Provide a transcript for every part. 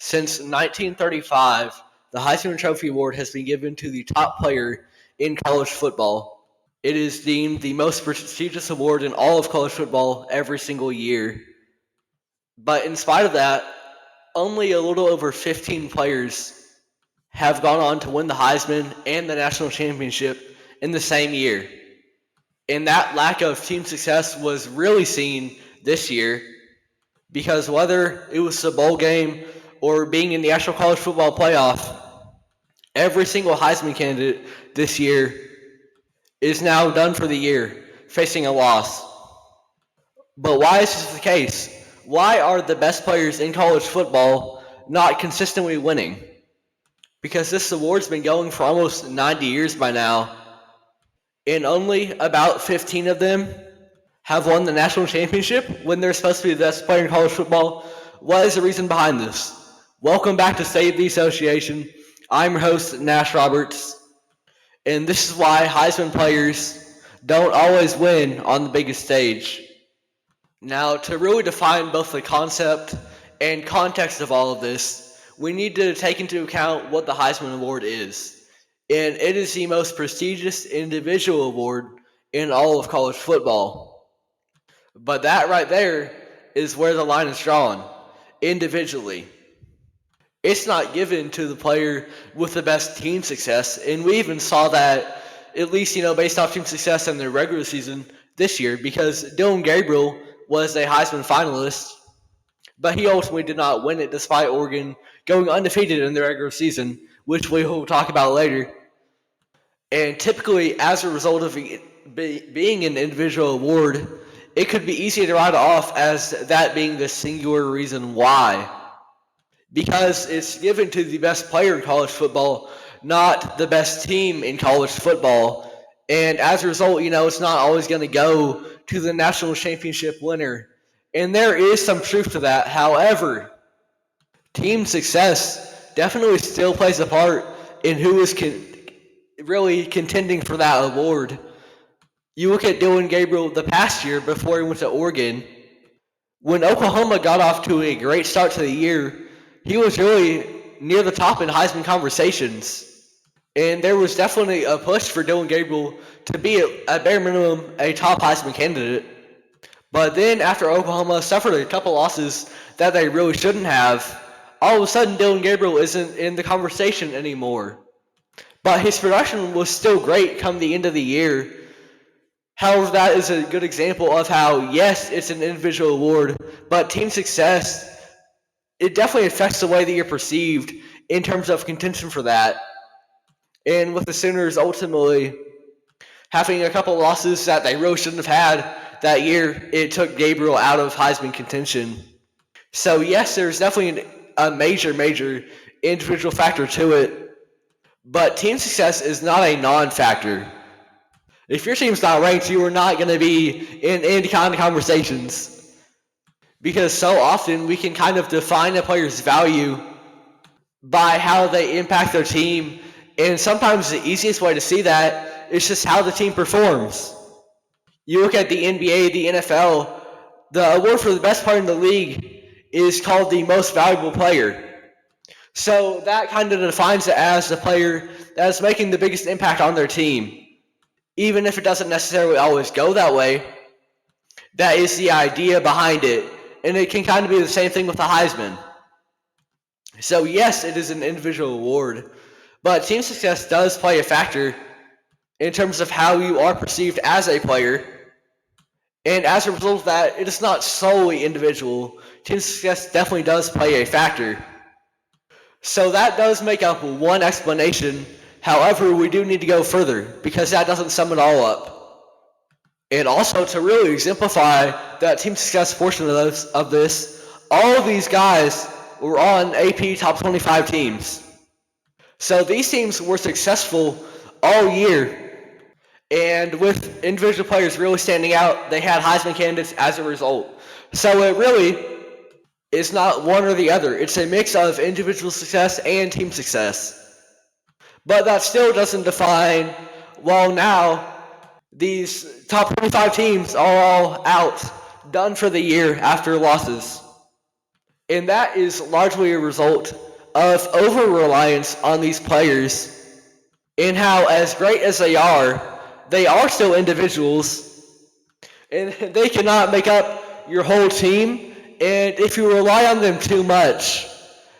Since 1935, the Heisman Trophy Award has been given to the top player in college football. It is deemed the most prestigious award in all of college football every single year. But in spite of that, only a little over 15 players have gone on to win the Heisman and the national championship in the same year. And that lack of team success was really seen this year because whether it was the bowl game or being in the actual college football playoff, every single Heisman candidate this year is now done for the year, facing a loss. But why is this the case? Why are the best players in college football not consistently winning? Because this award's been going for almost 90 years by now, and only about 15 of them have won the national championship when they're supposed to be the best player in college football. What is the reason behind this? Welcome back to State of the Association. I'm your host, Nash Roberts, and this is why Heisman players don't always win on the biggest stage. Now, to really define both the concept and context of all of this, we need to take into account what the Heisman Award is. And it is the most prestigious individual award in all of college football. But that right there is where the line is drawn, individually. It's not given to the player with the best team success, and we even saw that, at least, based off team success in the regular season this year, because Dillon Gabriel was a Heisman finalist, but he ultimately did not win it despite Oregon going undefeated in the regular season, which we will talk about later. And typically, as a result of being an individual award, it could be easy to write off as that being the singular reason why. Because it's given to the best player in college football, not the best team in college football. And as a result, it's not always going to go to the national championship winner. And there is some truth to that. However, team success definitely still plays a part in who is really contending for that award. You look at Dillon Gabriel the past year before he went to Oregon. When Oklahoma got off to a great start to the year, he was really near the top in Heisman conversations. And there was definitely a push for Dillon Gabriel to be, at bare minimum, a top Heisman candidate. But then after Oklahoma suffered a couple losses that they really shouldn't have, all of a sudden Dillon Gabriel isn't in the conversation anymore. But his production was still great come the end of the year. However, that is a good example of how, yes, it's an individual award, but team success, it definitely affects the way that you're perceived in terms of contention for that. And with the Sooners ultimately having a couple losses that they really shouldn't have had that year, it took Gabriel out of Heisman contention. So yes, there's definitely a major individual factor to it, but team success is not a non-factor. If your team's not ranked, you are not going to be in any kind of conversations, because so often we can kind of define a player's value by how they impact their team, and sometimes the easiest way to see that is just how the team performs. You look at the NBA, the NFL, the award for the best player in the league is called the most valuable player. So that kind of defines it as the player that is making the biggest impact on their team. Even if it doesn't necessarily always go that way, that is the idea behind it. And it can kind of be the same thing with the Heisman. So yes, it is an individual award, but team success does play a factor in terms of how you are perceived as a player. And as a result of that, it is not solely individual. Team success definitely does play a factor. So that does make up one explanation. However, we do need to go further, because that doesn't sum it all up. And also, to really exemplify that team success portion of this, all of these guys were on AP Top 25 teams. So these teams were successful all year. And with individual players really standing out, they had Heisman candidates as a result. So it really is not one or the other. It's a mix of individual success and team success. But that still doesn't define, well, now these top 25 teams are all out, done for the year after losses. And that is largely a result of over-reliance on these players and how, as great as they are still individuals, and they cannot make up your whole team. And if you rely on them too much,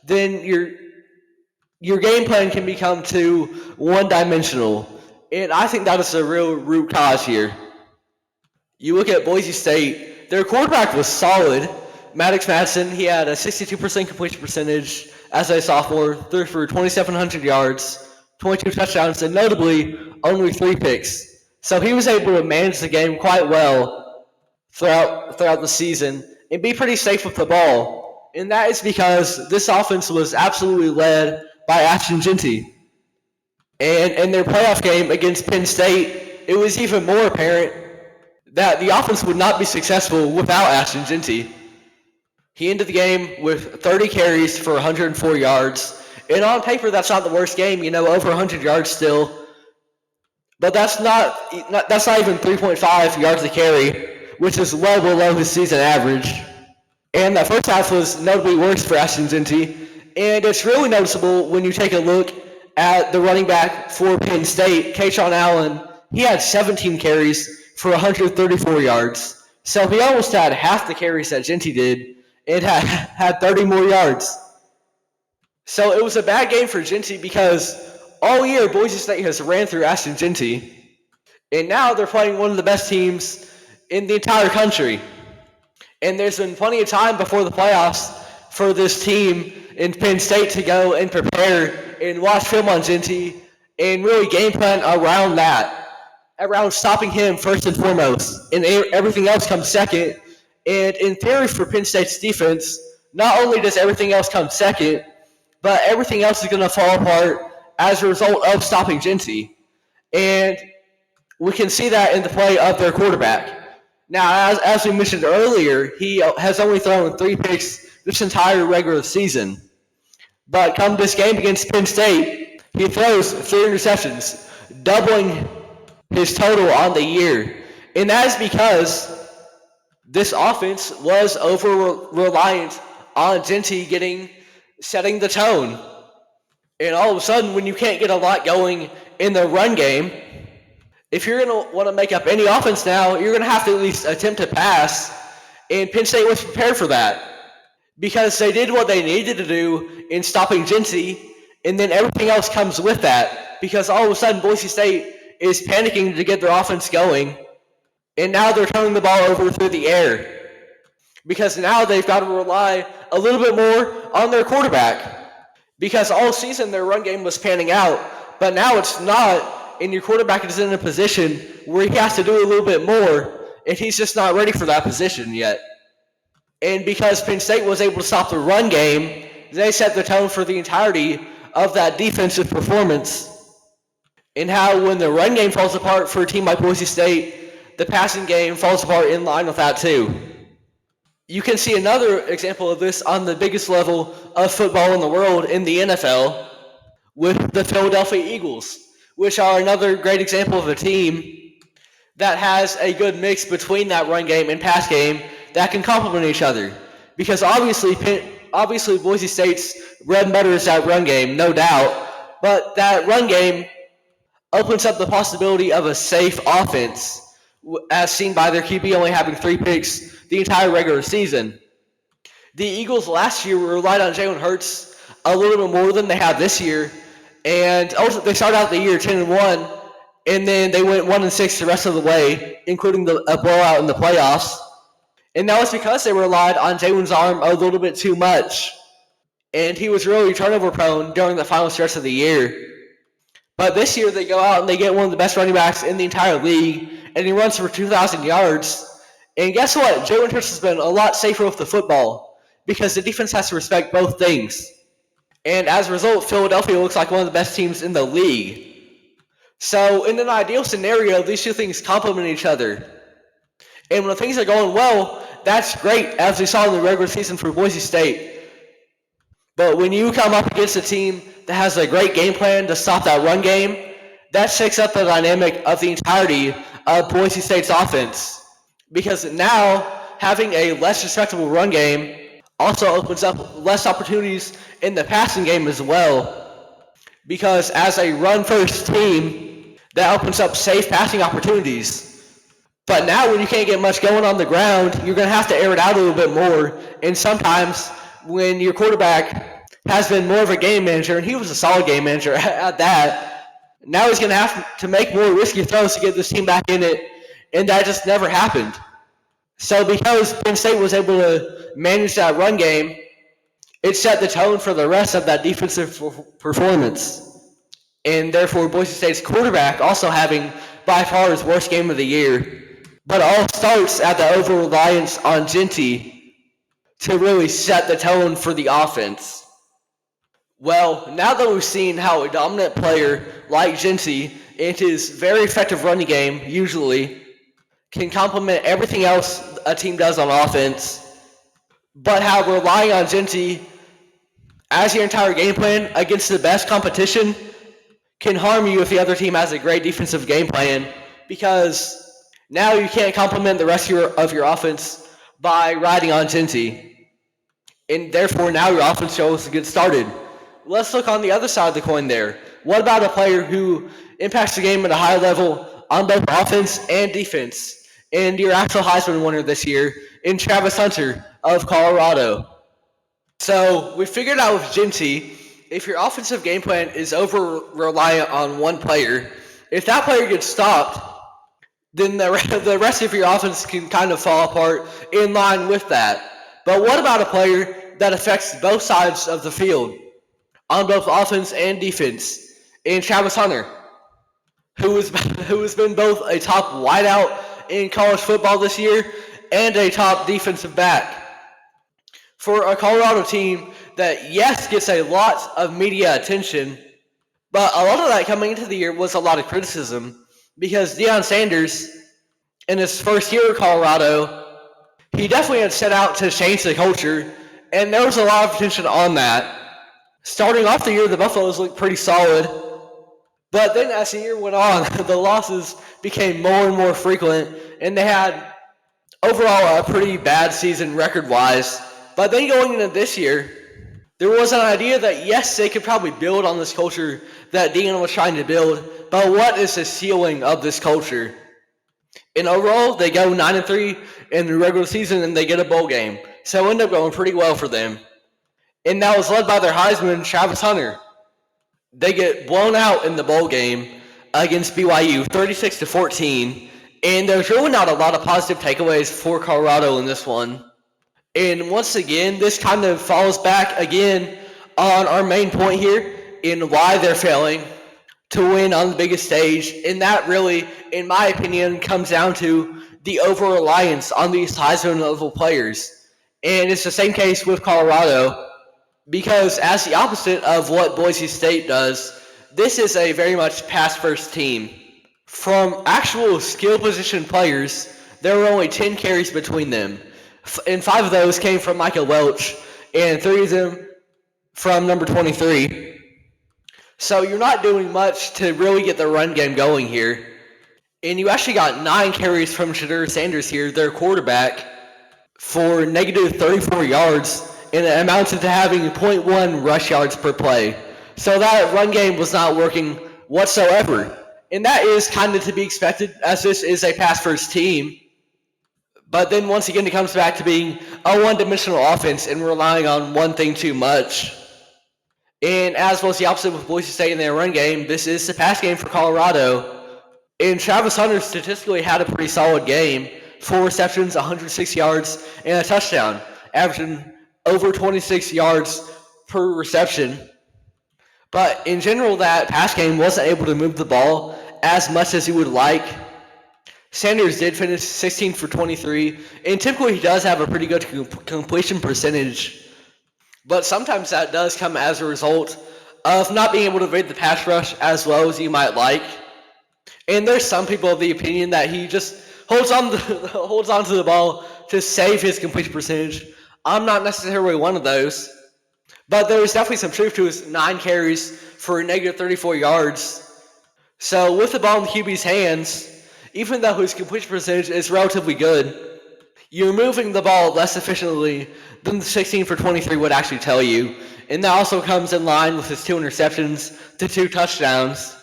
then your game plan can become too one-dimensional. And I think that is the real root cause here. You look at Boise State, their quarterback was solid. Maddox Madsen, he had a 62% completion percentage as a sophomore, threw for 2,700 yards, 22 touchdowns, and notably only 3 picks. So he was able to manage the game quite well throughout the season and be pretty safe with the ball. And that is because this offense was absolutely led by Ashton Jeanty. And in their playoff game against Penn State, it was even more apparent that the offense would not be successful without Ashton Jeanty. He ended the game with 30 carries for 104 yards. And on paper, that's not the worst game, over 100 yards still. But that's not even 3.5 yards a carry, which is well below his season average. And that first half was notably worse for Ashton Jeanty. And it's really noticeable when you take a look at the running back for Penn State, Kayshawn Allen. He had 17 carries for 134 yards. So he almost had half the carries that Jeanty did and had 30 more yards. So it was a bad game for Jeanty because all year Boise State has ran through Ashton Jeanty. And now they're playing one of the best teams in the entire country. And there's been plenty of time before the playoffs for this team in Penn State to go and prepare and watch film on Jeanty and really game plan around that, around stopping him first and foremost. And everything else comes second. And in theory for Penn State's defense, not only does everything else come second, but everything else is going to fall apart as a result of stopping Jeanty. And we can see that in the play of their quarterback. Now, as we mentioned earlier, he has only thrown 3 picks this entire regular season. But come this game against Penn State, he throws 3 interceptions, doubling his total on the year. And that is because this offense was over-reliant on Jeanty setting the tone. And all of a sudden, when you can't get a lot going in the run game, if you're going to want to make up any offense now, you're going to have to at least attempt to pass. And Penn State was prepared for that because they did what they needed to do in stopping Jeanty, and then everything else comes with that because all of a sudden Boise State is panicking to get their offense going, and now they're turning the ball over through the air because now they've got to rely a little bit more on their quarterback because all season their run game was panning out, but now it's not. And your quarterback is in a position where he has to do a little bit more, and he's just not ready for that position yet. And because Penn State was able to stop the run game, they set the tone for the entirety of that defensive performance. And how when the run game falls apart for a team like Boise State, the passing game falls apart in line with that too. You can see another example of this on the biggest level of football in the world in the NFL with the Philadelphia Eagles, which are another great example of a team that has a good mix between that run game and pass game that can complement each other. Because obviously Boise State's bread and butter is that run game, no doubt, but that run game opens up the possibility of a safe offense, as seen by their QB only having 3 picks the entire regular season. The Eagles last year relied on Jalen Hurts a little bit more than they have this year, and also they started out the year 10-1, and then they went 1-6 the rest of the way, including a blowout in the playoffs. And that was because they relied on Jalen's arm a little bit too much, and he was really turnover prone during the final stretch of the year. But this year they go out and they get one of the best running backs in the entire league, and he runs for 2,000 yards. And guess what? Jalen Hurts has been a lot safer with the football because the defense has to respect both things. And as a result, Philadelphia looks like one of the best teams in the league. So in an ideal scenario, these two things complement each other. And when things are going well, that's great, as we saw in the regular season for Boise State. But when you come up against a team that has a great game plan to stop that run game, that shakes up the dynamic of the entirety of Boise State's offense. Because now, having a less respectable run game Also opens up less opportunities in the passing game as well, because as a run-first team, that opens up safe passing opportunities. But now when you can't get much going on the ground, you're going to have to air it out a little bit more. And sometimes when your quarterback has been more of a game manager, and he was a solid game manager at that, now he's going to have to make more risky throws to get this team back in it, and that just never happened. So because Penn State was able to manage that run game, it set the tone for the rest of that defensive performance. And therefore, Boise State's quarterback also having by far his worst game of the year. But it all starts at the over-reliance on Jeanty to really set the tone for the offense. Well, now that we've seen how a dominant player like Jeanty and his very effective running game usually can complement everything else a team does on offense, but how relying on Jeanty as your entire game plan against the best competition can harm you if the other team has a great defensive game plan, because now you can't complement the rest of your offense by riding on Jeanty. And therefore, now your offense shows to get started. Let's look on the other side of the coin there. What about a player who impacts the game at a high level on both offense and defense? And your actual Heisman winner this year in Travis Hunter of Colorado. So we figured out with Jeanty, if your offensive game plan is over-reliant on one player, if that player gets stopped, then the rest of your offense can kind of fall apart in line with that. But what about a player that affects both sides of the field, on both offense and defense, in Travis Hunter, who has been both a top wideout in college football this year and a top defensive back? For a Colorado team that, yes, gets a lot of media attention, but a lot of that coming into the year was a lot of criticism, because Deion Sanders, in his first year at Colorado, he definitely had set out to change the culture, and there was a lot of attention on that. Starting off the year, the Buffaloes looked pretty solid, but then as the year went on, the losses became more and more frequent, and they had overall a pretty bad season record-wise. But then going into this year, there was an idea that, yes, they could probably build on this culture that Deion was trying to build, but what is the ceiling of this culture? In overall, they go 9-3 in the regular season, and they get a bowl game. So it ended up going pretty well for them. And that was led by their Heisman, Travis Hunter. They get blown out in the bowl game against BYU, 36-14, and there's really not a lot of positive takeaways for Colorado in this one. And once again, this kind of falls back again on our main point here in why they're failing to win on the biggest stage. And that really, in my opinion, comes down to the over-reliance on these Heisman-level players. And it's the same case with Colorado, because as the opposite of what Boise State does, this is a very much pass-first team. From actual skill position players, there were only 10 carries between them. And 5 of those came from Michael Welch, and 3 of them from number 23. So you're not doing much to really get the run game going here. And you actually got 9 carries from Shedeur Sanders here, their quarterback, for negative 34 yards, and it amounted to having 0.1 rush yards per play. So that run game was not working whatsoever. And that is kind of to be expected, as this is a pass-first team. But then once again, it comes back to being a one-dimensional offense and relying on one thing too much. And as was the opposite with Boise State in their run game, this is the pass game for Colorado. And Travis Hunter statistically had a pretty solid game. 4 receptions, 106 yards, and a touchdown, averaging over 26 yards per reception. But in general, that pass game wasn't able to move the ball as much as he would like. Sanders did finish 16 for 23, and typically he does have a pretty good completion percentage. But sometimes that does come as a result of not being able to evade the pass rush as well as you might like. And there's some people of the opinion that he just holds on to the ball to save his completion percentage. I'm not necessarily one of those. But there's definitely some truth to his 9 carries for negative 34 yards. So with the ball in the QB's hands, even though his completion percentage is relatively good, you're moving the ball less efficiently than the 16 for 23 would actually tell you. And that also comes in line with his 2 interceptions to 2 touchdowns.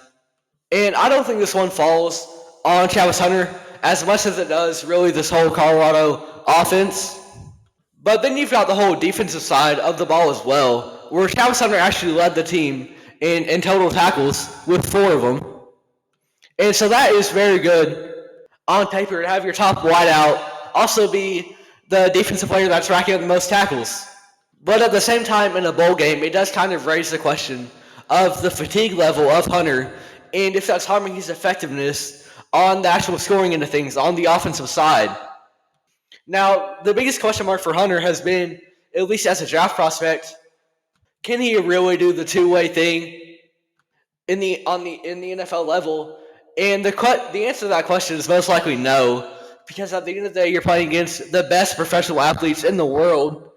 And I don't think this one falls on Travis Hunter as much as it does really this whole Colorado offense. But then you've got the whole defensive side of the ball as well, where Travis Hunter actually led the team in total tackles with 4 of them. And so that is very good on paper to have your top wideout also be the defensive player that's racking up the most tackles. But at the same time, in a bowl game, it does kind of raise the question of the fatigue level of Hunter and if that's harming his effectiveness on the actual scoring end of things on the offensive side. Now, the biggest question mark for Hunter has been, at least as a draft prospect, can he really do the two-way thing in the NFL level? And the answer to that question is most likely no, because at the end of the day, you're playing against the best professional athletes in the world.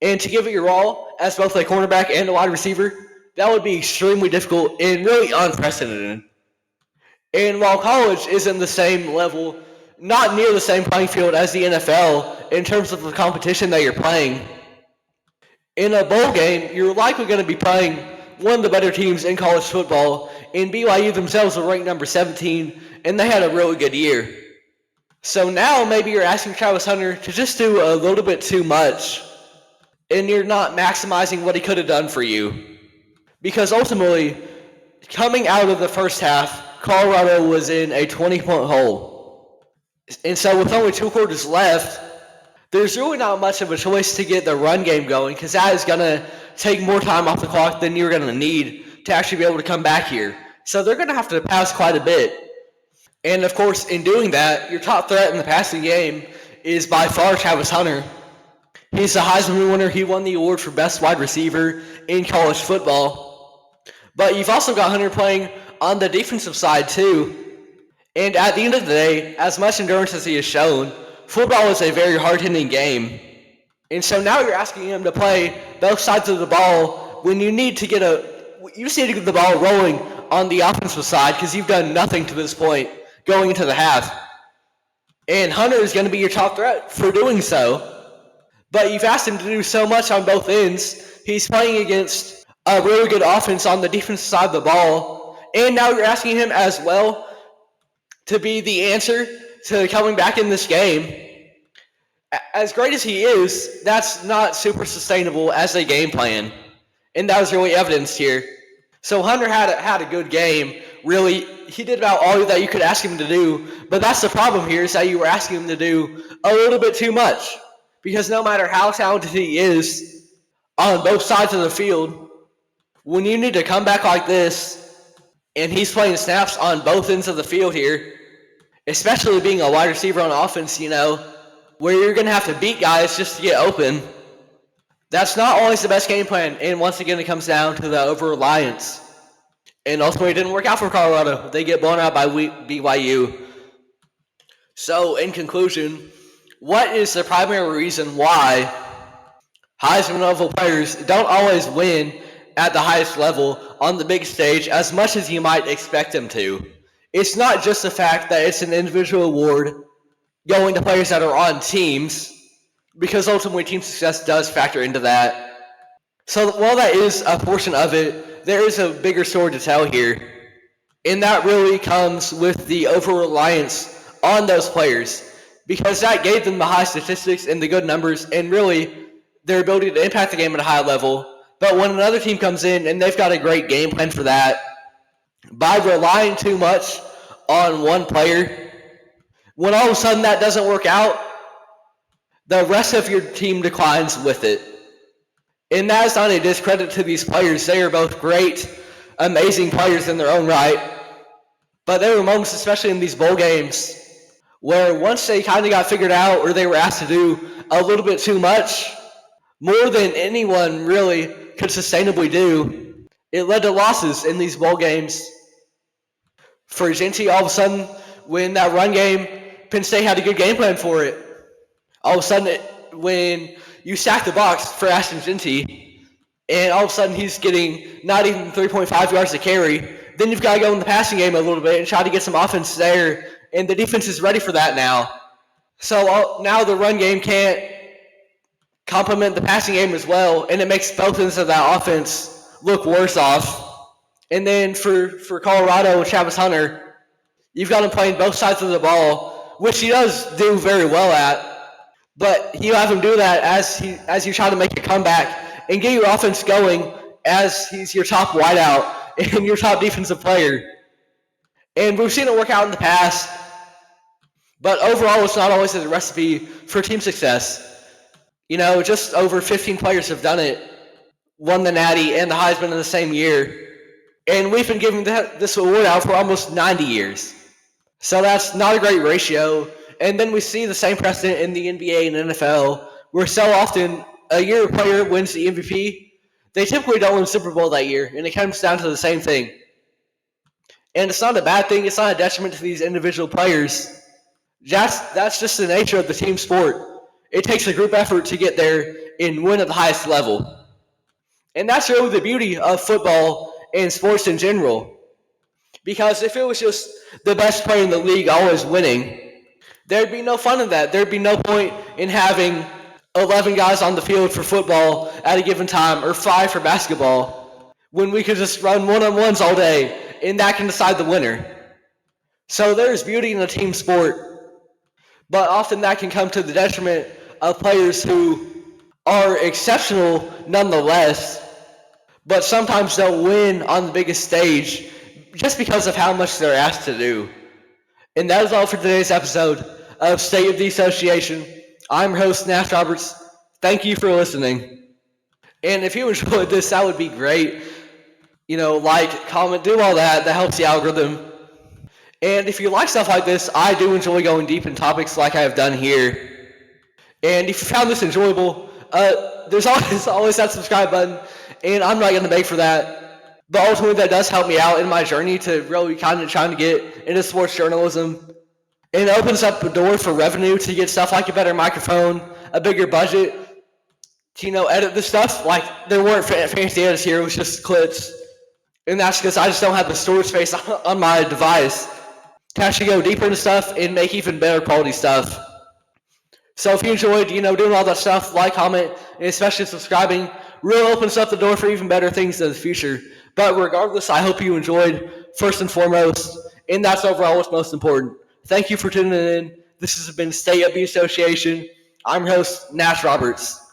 And to give it your all as both a cornerback and a wide receiver, that would be extremely difficult and really unprecedented. And while college isn't the same level, not near the same playing field as the NFL in terms of the competition that you're playing, in a bowl game, you're likely going to be playing one of the better teams in college football, and BYU themselves are ranked number 17, and they had a really good year. So now maybe you're asking Travis Hunter to just do a little bit too much, and you're not maximizing what he could have done for you. Because ultimately, coming out of the first half, Colorado was in a 20-point hole. And so with only 2 quarters left, there's really not much of a choice to get the run game going, because that is going to take more time off the clock than you're going to need to actually be able to come back here. So they're going to have to pass quite a bit. And of course, in doing that, your top threat in the passing game is by far Travis Hunter. He's the Heisman winner. He won the award for best wide receiver in college football. But you've also got Hunter playing on the defensive side too. And at the end of the day, as much endurance as he has shown, football is a very hard-hitting game. And so now you're asking him to play both sides of the ball when you need to get the ball rolling on the offensive side, because you've done nothing to this point going into the half. And Hunter is going to be your top threat for doing so. But you've asked him to do so much on both ends. He's playing against a really good offense on the defensive side of the ball. And now you're asking him as well to be the answer to coming back in this game. As great as he is, that's not super sustainable as a game plan. And that was really evidenced here. So Hunter had a good game. Really, he did about all that you could ask him to do. But that's the problem here, is that you were asking him to do a little bit too much. Because no matter how talented he is on both sides of the field, when you need to come back like this, and he's playing snaps on both ends of the field here, especially being a wide receiver on offense, where you're going to have to beat guys just to get open, that's not always the best game plan. And once again, it comes down to the Overreliance. And ultimately, it didn't work out for Colorado. They get blown out by BYU. So, in conclusion, what is the primary reason why Heisman level players don't always win at the highest level on the big stage as much as you might expect them to? It's not just the fact that it's an individual award going to players that are on teams, because ultimately team success does factor into that. So while that is a portion of it, there is a bigger story to tell here. And that really comes with the over-reliance on those players, because that gave them the high statistics and the good numbers and really their ability to impact the game at a high level. But when another team comes in and they've got a great game plan for that, by relying too much on one player, when all of a sudden that doesn't work out, the rest of your team declines with it. And that is not a discredit to these players. They are both great, amazing players in their own right. But there were moments, especially in these bowl games, where once they kind of got figured out or they were asked to do a little bit too much, more than anyone really could sustainably do, it led to losses in these bowl games. For Jeanty, all of a sudden, when that run game, Penn State had a good game plan for it. All of a sudden, when you stack the box for Ashton Jeanty, and all of a sudden he's getting not even 3.5 yards to carry, then you've got to go in the passing game a little bit and try to get some offense there, and the defense is ready for that now. So now the run game can't complement the passing game as well, and it makes both ends of that offense look worse off. And then for Colorado, Travis Hunter, you've got him playing both sides of the ball, which he does do very well at. But you have him do that as you try to make a comeback and get your offense going as he's your top wideout and your top defensive player. And we've seen it work out in the past, but overall it's not always a recipe for team success. Just over 15 players have done it, won the Natty and the Heisman in the same year. And we've been giving this award out for almost 90 years. So that's not a great ratio. And then we see the same precedent in the NBA and NFL, where so often a year a player wins the MVP, they typically don't win Super Bowl that year, and it comes down to the same thing. And it's not a bad thing. It's not a detriment to these individual players. That's just the nature of the team sport. It takes a group effort to get there and win at the highest level. And that's really the beauty of football and sports in general. Because if it was just the best player in the league always winning, there'd be no fun in that. There'd be no point in having 11 guys on the field for football at a given time or 5 for basketball when we could just run one-on-ones all day and that can decide the winner. So there's beauty in a team sport, but often that can come to the detriment of players who are exceptional nonetheless, but sometimes don't win on the biggest stage just because of how much they're asked to do. And that is all for today's episode of State of the Association. I'm your host, Nash Roberts. Thank you for listening. And if you enjoyed this, that would be great. Like, comment, do all that. That helps the algorithm. And if you like stuff like this, I do enjoy going deep in topics like I have done here. And if you found this enjoyable, there's always that subscribe button, and I'm not going to beg for that. But ultimately, that does help me out in my journey to really kind of trying to get into sports journalism. And it opens up a door for revenue to get stuff like a better microphone, a bigger budget, to, edit this stuff. Like, there weren't fancy edits here, it was just clips. And that's because I just don't have the storage space on my device to actually go deeper into stuff and make even better quality stuff. So if you enjoyed, doing all that stuff, like, comment, and especially subscribing, really opens up the door for even better things in the future. But regardless, I hope you enjoyed, first and foremost, and that's overall what's most important. Thank you for tuning in. This has been State of the Association. I'm your host, Nash Roberts.